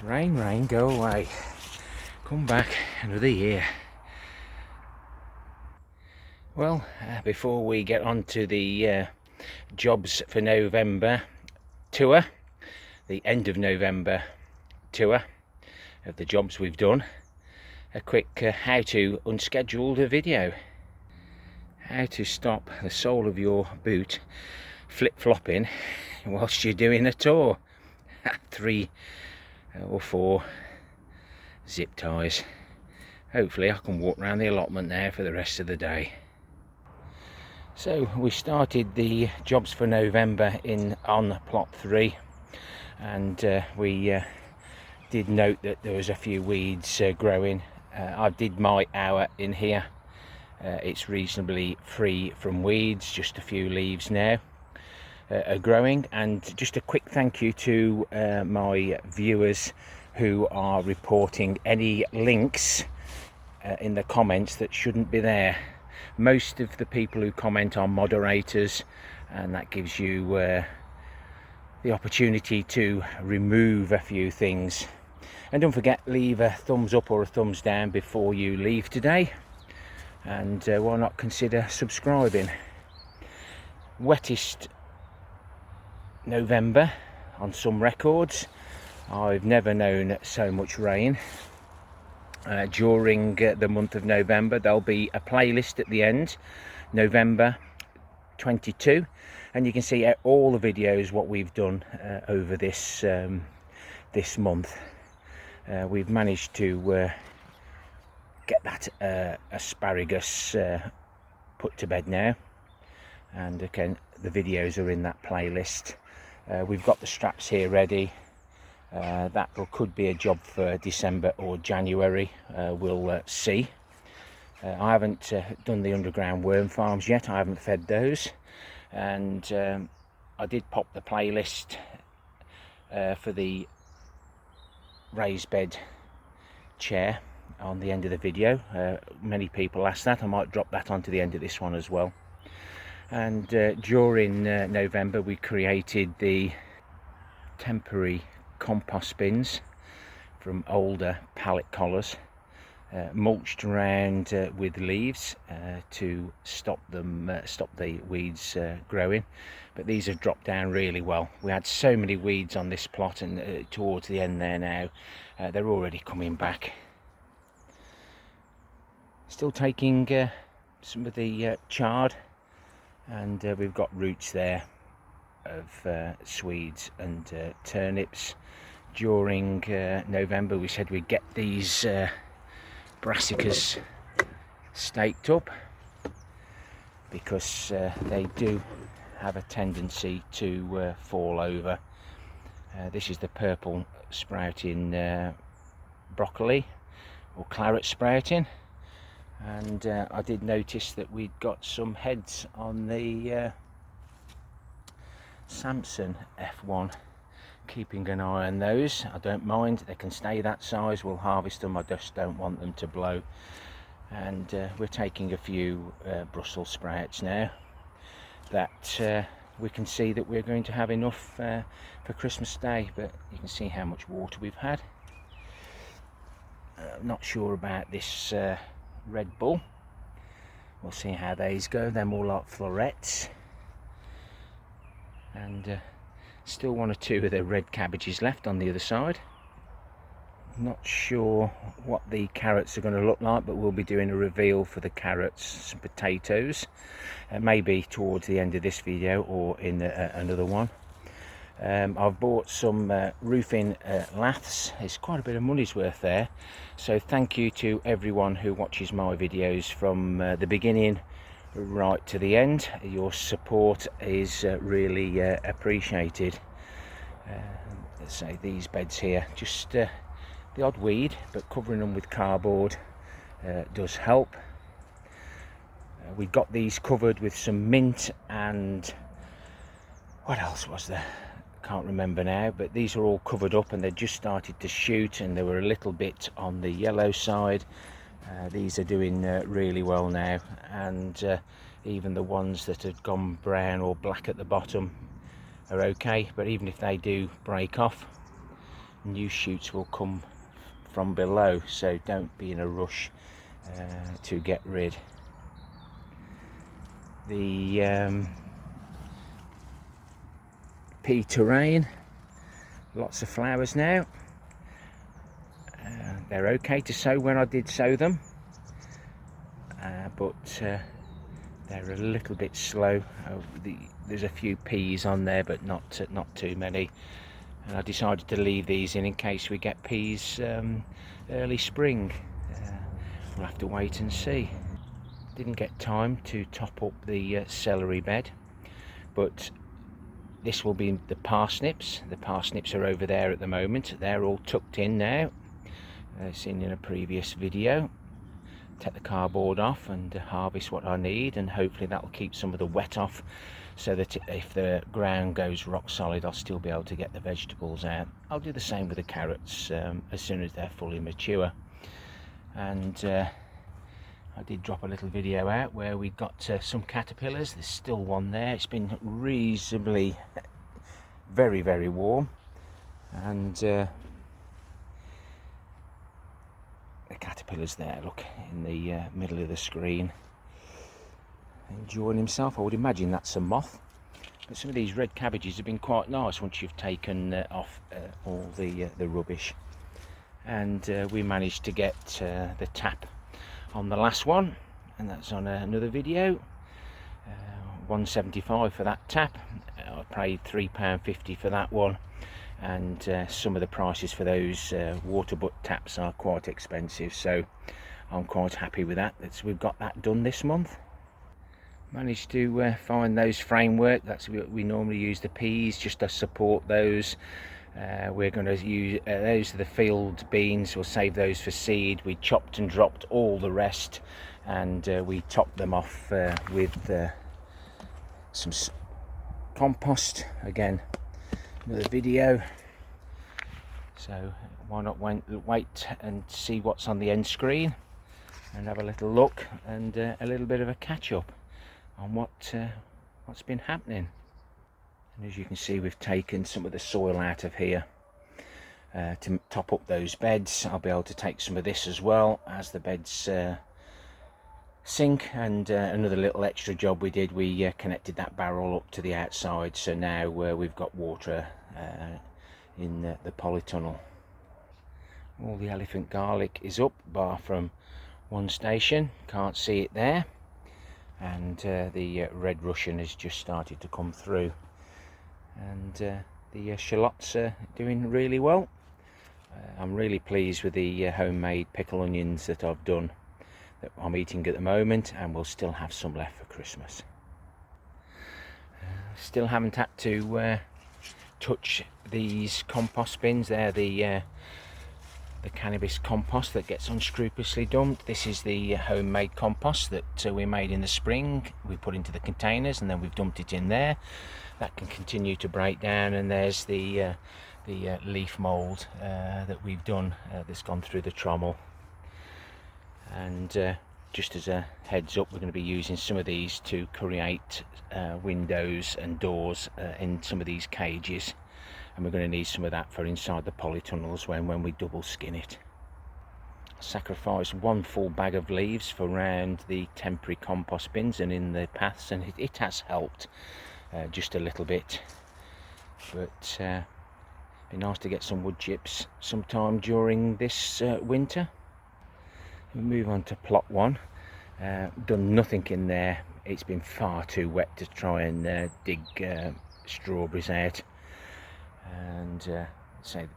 Rain, rain, go away. Come back another year. Well, before we get on to the jobs for November tour, the end of November tour of the jobs we've done, a quick how to unscheduled video. How to stop the sole of your boot flip-flopping whilst you're doing a tour. 3 or 4 zip ties. Hopefully I can walk around the allotment now for the rest of the day. So we started the jobs for November on plot 3, and we did note that there was a few weeds growing. I did my hour in here. It's reasonably free from weeds, just a few leaves now are growing. And just a quick thank you to my viewers who are reporting any links in the comments that shouldn't be there. Most of the people who comment are moderators, and that gives you the opportunity to remove a few things. And don't forget, leave a thumbs up or a thumbs down before you leave today, and why not consider subscribing. Wettest November on some records. I've never known so much rain. During the month of November, there'll be a playlist at the end, November 22, and you can see all the videos what we've done over this this month. We've managed to get that asparagus put to bed now, and again the videos are in that playlist. We've got the straps here ready. That could be a job for December or January. We'll see. I haven't done the underground worm farms yet. I haven't fed those, and I did pop the playlist for the raised bed chair on the end of the video. Many people asked that. I might drop that onto the end of this one as well. And during November we created the temporary compost bins from older pallet collars, mulched around with leaves to stop the weeds growing. But these have dropped down really well. We had so many weeds on this plot, and towards the end there now they're already coming back. Still taking some of the chard, and we've got roots there of Swedes and turnips. During November we said we'd get these brassicas staked up, because they do have a tendency to fall over. This is the purple sprouting broccoli or claret sprouting, and I did notice that we'd got some heads on the Samson F1. Keeping an eye on those. I don't mind, they can stay that size. We'll harvest them. I just don't want them to blow. And we're taking a few Brussels sprouts now that we can see that we're going to have enough for Christmas Day. But you can see how much water we've had. I'm not sure about this Red Bull. We'll see how these go. They're more like florets. And still 1 or 2 of the red cabbages left on the other side. Not sure what the carrots are going to look like, but we'll be doing a reveal for the carrots, some potatoes, maybe towards the end of this video or in another one. I've bought some roofing laths. It's quite a bit of money's worth there, so thank you to everyone who watches my videos from the beginning right to the end. Your support is really appreciated. Let's say these beds here, just the odd weed, but covering them with cardboard does help. We got these covered with some mint, and what else was there? Can't remember now, but these are all covered up and they just started to shoot, and they were a little bit on the yellow side. These are doing really well now, and even the ones that had gone brown or black at the bottom are okay. But even if they do break off, new shoots will come from below, so don't be in a rush to get rid. The pea terrain, lots of flowers now. They're okay to sow when I did sow them, but they're a little bit slow. There's a few peas on there, but not too many. And I decided to leave these in case we get peas early spring. We'll have to wait and see. Didn't get time to top up the celery bed, but this will be the parsnips. The parsnips are over there at the moment. They're all tucked in now. Seen in a previous video. Take the cardboard off and harvest what I need, and hopefully that will keep some of the wet off, so that if the ground goes rock solid, I'll still be able to get the vegetables out. I'll do the same with the carrots as soon as they're fully mature. And I did drop a little video out where we got some caterpillars. There's still one there. It's been reasonably very, very warm, and the caterpillar's there, look, in the middle of the screen, enjoying himself. I would imagine that's a moth. But some of these red cabbages have been quite nice once you've taken off all the rubbish. And we managed to get the tap on the last one, and that's on another video. £1.75 for that tap. I paid £3.50 for that one. And some of the prices for those water butt taps are quite expensive, so I'm quite happy with that. We've got that done this month. Managed to find those framework. That's what we normally use the peas just to support those. We're going to use those are the field beans. We'll save those for seed. We chopped and dropped all the rest, and we topped them off with some compost. Again, another video, so why not wait and see what's on the end screen and have a little look and a little bit of a catch up on what's been happening. And as you can see, we've taken some of the soil out of here to top up those beds. I'll be able to take some of this as well as the beds sink. And another little extra job we did, we connected that barrel up to the outside, so now we've got water in the polytunnel. All the elephant garlic is up, bar from one station, can't see it there, and the red Russian has just started to come through, and the shallots are doing really well. I'm really pleased with the homemade pickle onions that I've done, that I'm eating at the moment, and we'll still have some left for Christmas. Still haven't had to touch these compost bins. They're the cannabis compost that gets unscrupulously dumped. This is the homemade compost that we made in the spring. We put into the containers and then we've dumped it in there. That can continue to break down, and there's the leaf mould that we've done that's gone through the trommel. And just as a heads up, we're going to be using some of these to create windows and doors in some of these cages, and we're going to need some of that for inside the polytunnels when we double skin it. I sacrificed one full bag of leaves for around the temporary compost bins and in the paths, and it has helped just a little bit. But it'd be nice to get some wood chips sometime during this winter. We move on to plot one. Done nothing in there. It's been far too wet to try and dig strawberries out. And so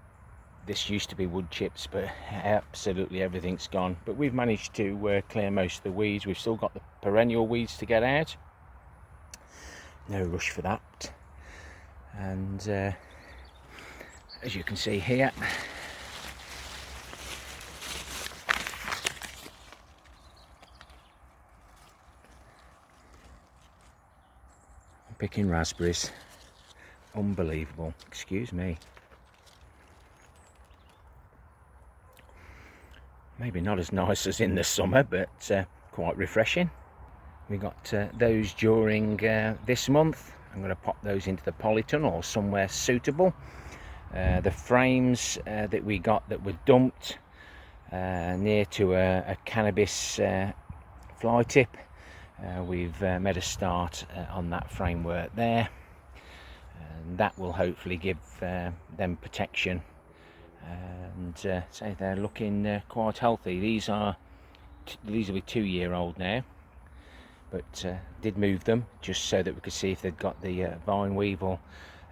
this used to be wood chips, but absolutely everything's gone. But we've managed to clear most of the weeds. We've still got the perennial weeds to get out. No rush for that. And as you can see here, I'm picking raspberries. Unbelievable, excuse me. Maybe not as nice as in the summer, but quite refreshing. We got those during this month. I'm going to pop those into the polytunnel or somewhere suitable. The frames that we got that were dumped near to a cannabis fly tip, we've made a start on that framework there, and that will hopefully give them protection. And so they're looking quite healthy. These will be 2-year-old now, but did move them just so that we could see if they'd got the vine weevil.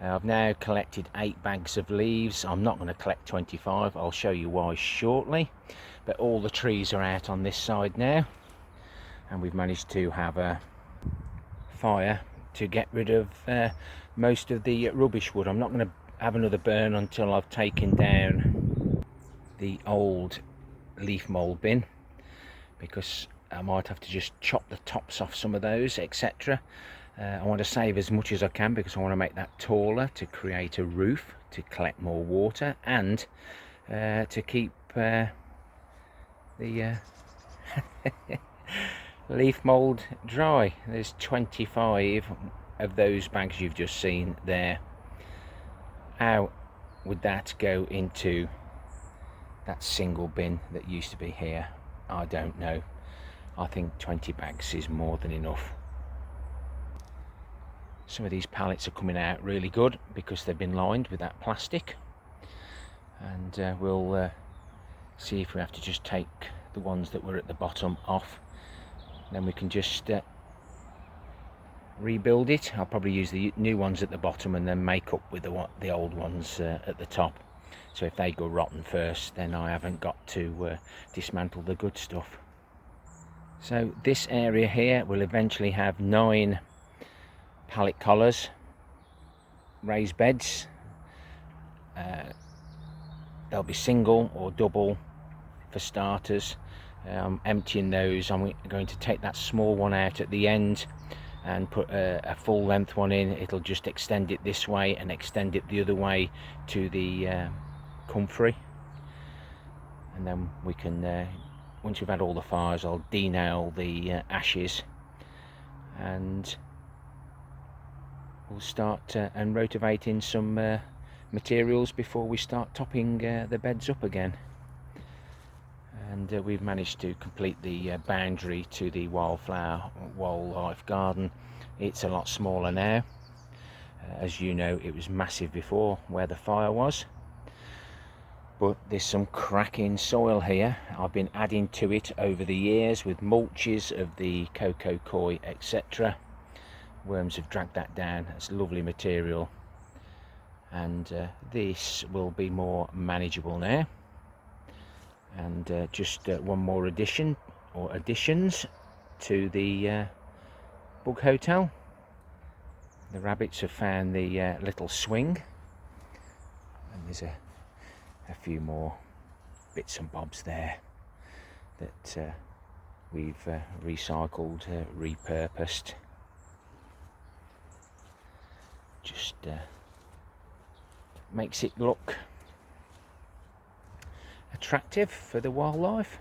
I've now collected 8 bags of leaves. I'm not going to collect 25. I'll show you why shortly. But all the trees are out on this side now, and we've managed to have a fire to get rid of most of the rubbish wood. I'm not going to have another burn until I've taken down the old leaf mould bin, because I might have to just chop the tops off some of those, etc. I want to save as much as I can because I want to make that taller to create a roof to collect more water, and to keep the leaf mould dry. There's 25 of those bags you've just seen there. How would that go into that single bin that used to be here? I don't know. I think 20 bags is more than enough. Some of these pallets are coming out really good because they've been lined with that plastic, and we'll see if we have to just take the ones that were at the bottom off. Then we can just rebuild it. I'll probably use the new ones at the bottom and then make up with the old ones at the top. So if they go rotten first, then I haven't got to dismantle the good stuff. So this area here will eventually have 9 pallet collars, raised beds. They'll be single or double for starters. I'm emptying those. I'm going to take that small one out at the end and put a full length one in. It'll just extend it this way and extend it the other way to the comfrey, and then we can once we've had all the fires, I'll denail the ashes, and we'll start and rotivating some materials before we start topping the beds up again. And we've managed to complete the boundary to the wildlife garden. It's a lot smaller now. As you know, it was massive before where the fire was, but there's some cracking soil here. I've been adding to it over the years with mulches of the cocoa coir, etc. Worms have dragged that down. It's lovely material, and this will be more manageable now. And just one more addition, or additions, to the bug hotel. The rabbits have found the little swing, and there's a few more bits and bobs there that we've recycled, repurposed. Just makes it look attractive for the wildlife.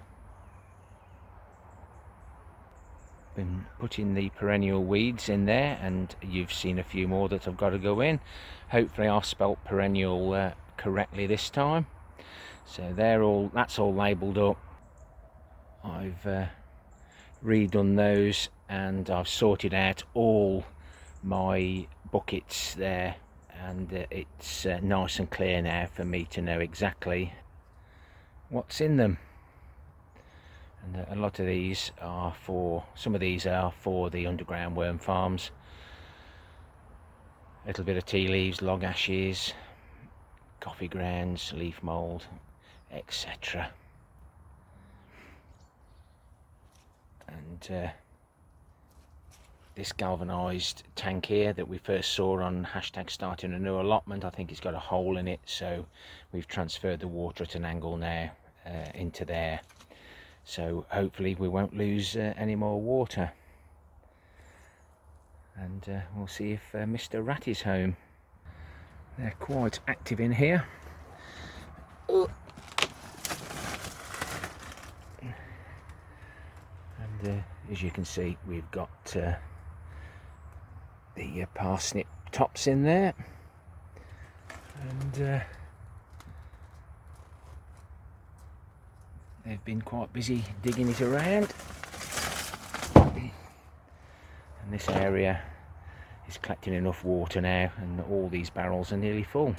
Been putting the perennial weeds in there, and you've seen a few more that I've got to go in. Hopefully I've spelt perennial correctly this time. So that's all labelled up. I've redone those, and I've sorted out all my buckets there, and it's nice and clear now for me to know exactly what's in them. And a lot of these are some of these are for the underground worm farms. A little bit of tea leaves, log ashes, coffee grounds, leaf mould, etc. And this galvanised tank here that we first saw on #starting a new allotment, I think it's got a hole in it, so we've transferred the water at an angle now into there, so hopefully we won't lose any more water. And we'll see if Mr. Rat is home. They're quite active in here. And as you can see, we've got the parsnip tops in there, and they've been quite busy digging it around, and this area is collecting enough water now, and all these barrels are nearly full.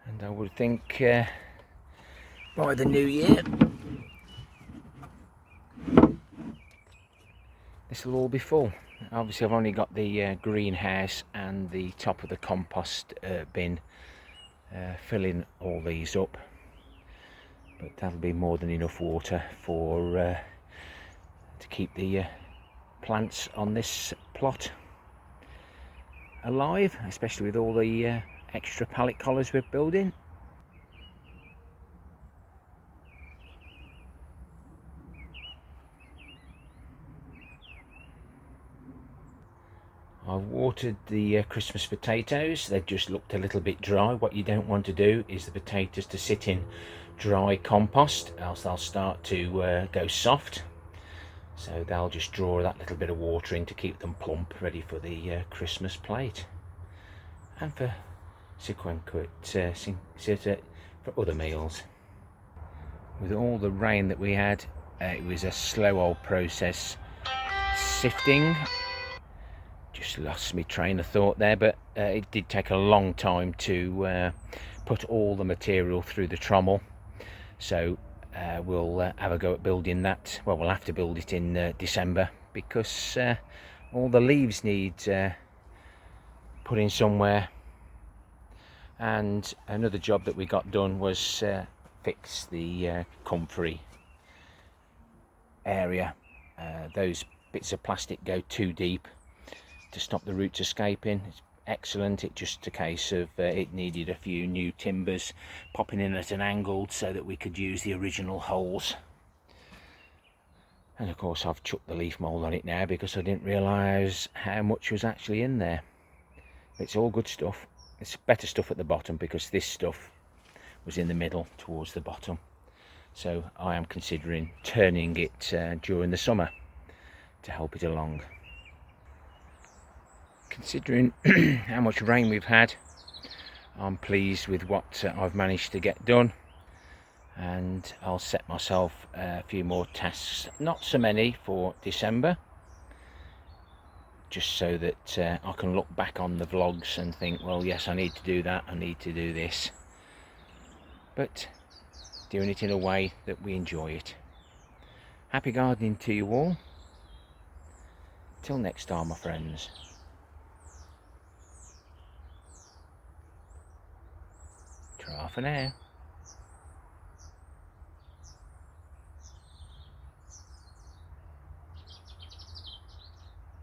And I would think by the new year this will all be full. Obviously I've only got the greenhouse and the top of the compost bin filling all these up, but that'll be more than enough water for to keep the plants on this plot alive, especially with all the extra pallet collars we're building. I've watered the Christmas potatoes. They've just looked a little bit dry. What you don't want to do is the potatoes to sit in dry compost, else they'll start to go soft. So they'll just draw that little bit of water in to keep them plump, ready for the Christmas plate. And for for other meals. With all the rain that we had, it was a slow old process sifting. Just lost my train of thought there, but it did take a long time to put all the material through the trommel. So we'll have a go at building that. Well, we'll have to build it in December, because all the leaves need put in somewhere. And another job that we got done was fix the comfrey area. Those bits of plastic go too deep to stop the roots escaping. It's excellent. It's just a case of it needed a few new timbers popping in at an angle so that we could use the original holes. And of course I've chucked the leaf mould on it now because I didn't realise how much was actually in there. It's all good stuff. It's better stuff at the bottom because this stuff was in the middle towards the bottom. So I am considering turning it during the summer to help it along. Considering how much rain we've had, I'm pleased with what I've managed to get done, and I'll set myself a few more tasks, not so many for December, just so that I can look back on the vlogs and think, well, yes, I need to do that, I need to do this, but doing it in a way that we enjoy it. Happy gardening to you all. Till next time, my friends. Ta for now.